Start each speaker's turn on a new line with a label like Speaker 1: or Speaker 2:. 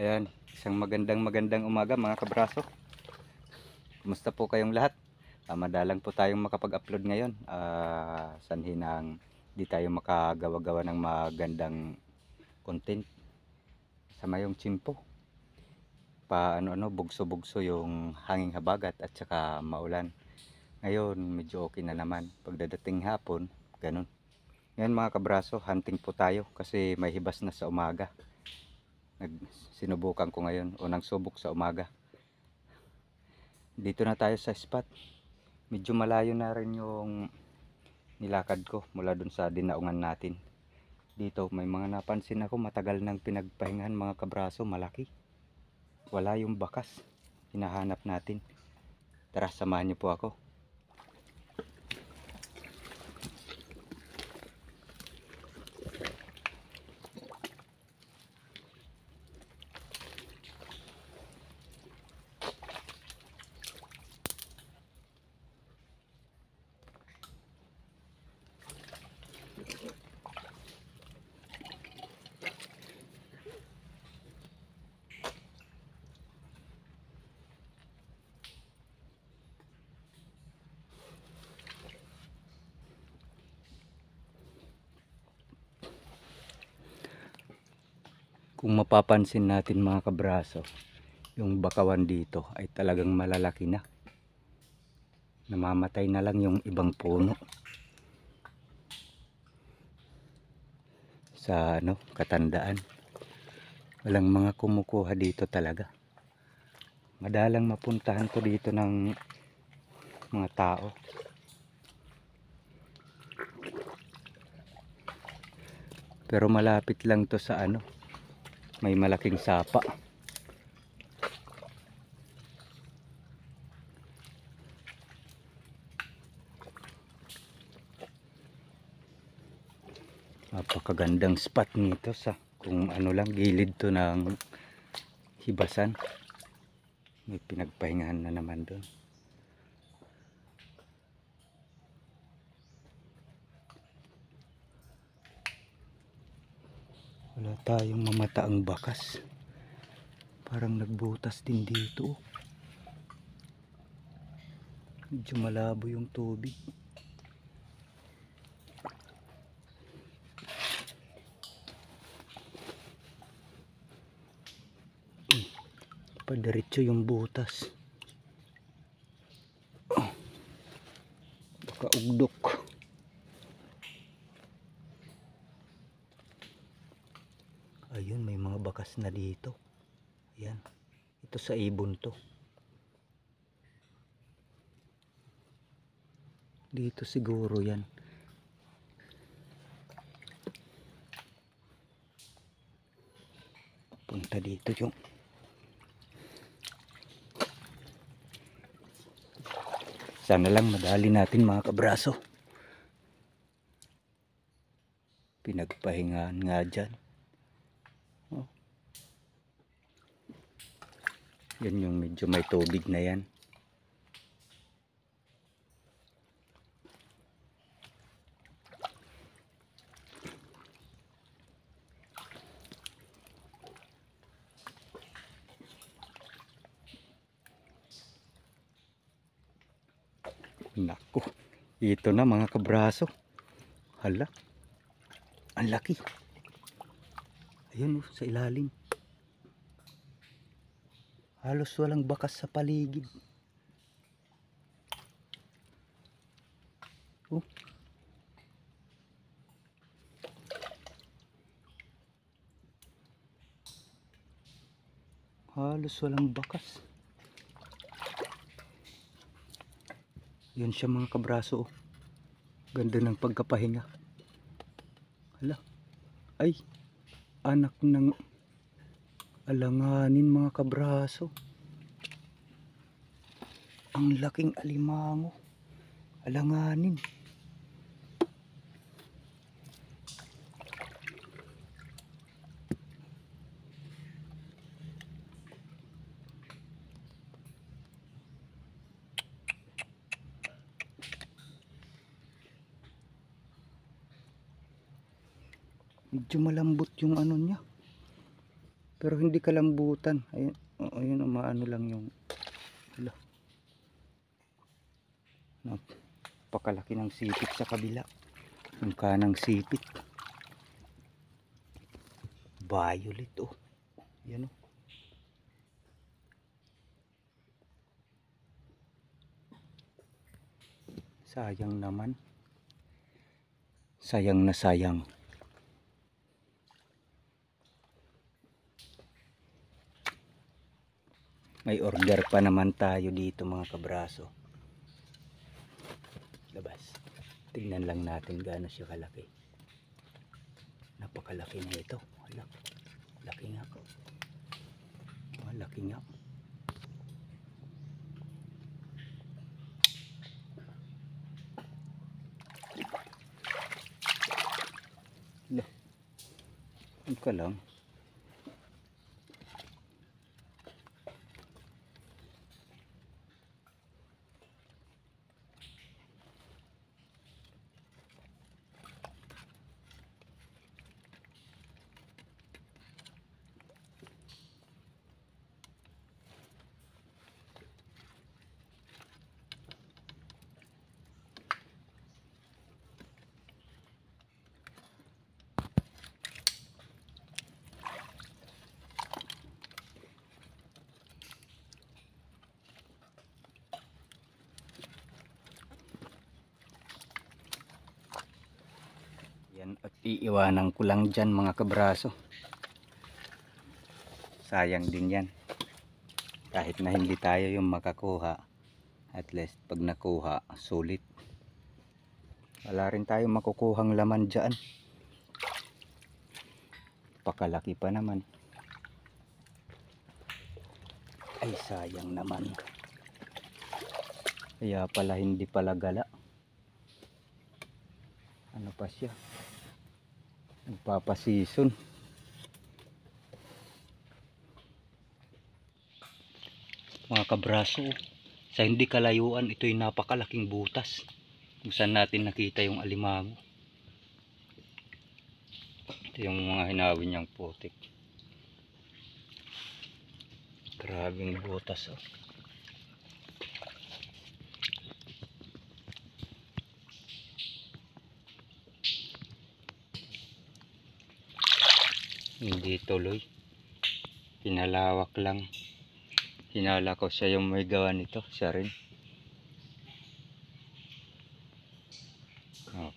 Speaker 1: Ayan, isang magandang umaga mga kabraso. Kumusta po kayong lahat? Madalang po tayong makapag-upload ngayon. Sanhi ng di tayo makagawa-gawa ng magandang content sa mayong tsimpo. Bugso-bugso yung hanging habagat at saka maulan. Ngayon, medyo okay na naman. Pagdadating hapon, ganun. Ngayon mga kabraso, hunting po tayo kasi may hibas na sa umaga. Sinubukan ko ngayon, unang subok sa umaga. Dito na tayo sa spot. Medyo malayo na rin yung nilakad ko mula dun sa dinaungan natin. Dito may mga napansin ako matagal nang pinagpahingahan mga kabraso, malaki. Wala yung bakas. Hinahanap natin. Tara, samahan niyo po ako. Kung mapapansin natin mga kabraso, yung bakawan dito ay talagang malalaki na. Namamatay na lang yung ibang puno. Sa katandaan. Walang mga kumukuha dito talaga. Madalang mapuntahan ko dito ng mga tao. Pero malapit lang to sa may malaking sapa. Napakagandang spot nito sa kung gilid to ng hibasan. May pinagpahingahan na naman doon. Wala tayong mamataang bakas. Parang nagbutas din dito. Medyo malabo yung tubig. Padiretso yung butas. Baka ugdok. Ayun, may mga bakas na dito. Ayan. Ito sa ibon to. Dito siguro yan. Punta dito yung sana lang madali natin mga kabraso. Pinagpahingahan nga dyan. Yan yung medyo may tubig na yan. Naku, ito na mga kabraso. Hala, ang laki. Ayun sa ilalim. Halos walang bakas sa paligid. Halos walang bakas. Yun siya mga kabraso. Ganda ng pagkapahinga. Hala. Ay, anak ng alanganin mga kabraso. Ang laking alimango. Alanganin. Medyo malambot yung niya. Pero hindi kalambutan. Ayun, ayun umaano lang yung hala. Napakalaki ng sipit sa kabila. Yung kanang sipit. Violet oh. Yan oh. Sayang naman. Sayang na sayang. May order pa naman tayo dito mga kabraso. Labas. Tingnan lang natin gaano siya kalaki. Napakalaki na ito. Laki nga. Laki nga. Ano ka lang? Yan, at iiwanan ko lang dyan mga kabraso. Sayang din yan. Kahit na hindi tayo yung makakuha, at least pag nakuha, sulit. Wala rin tayo makukuhang laman dyan. Pakalaki pa naman. Ay sayang naman. Kaya pala hindi pala gala. Ano pa siya? Nagpapasison. Mga kabraso, sa hindi kalayuan, ito'y napakalaking butas. Kung saan natin nakita yung alimango. Ito yung mga hinawin niyang putik. Grabing butas oh. Hindi tuloy. Pinalawak lang. Hinala ko siya yung may gawa nito. Siya rin. Oh.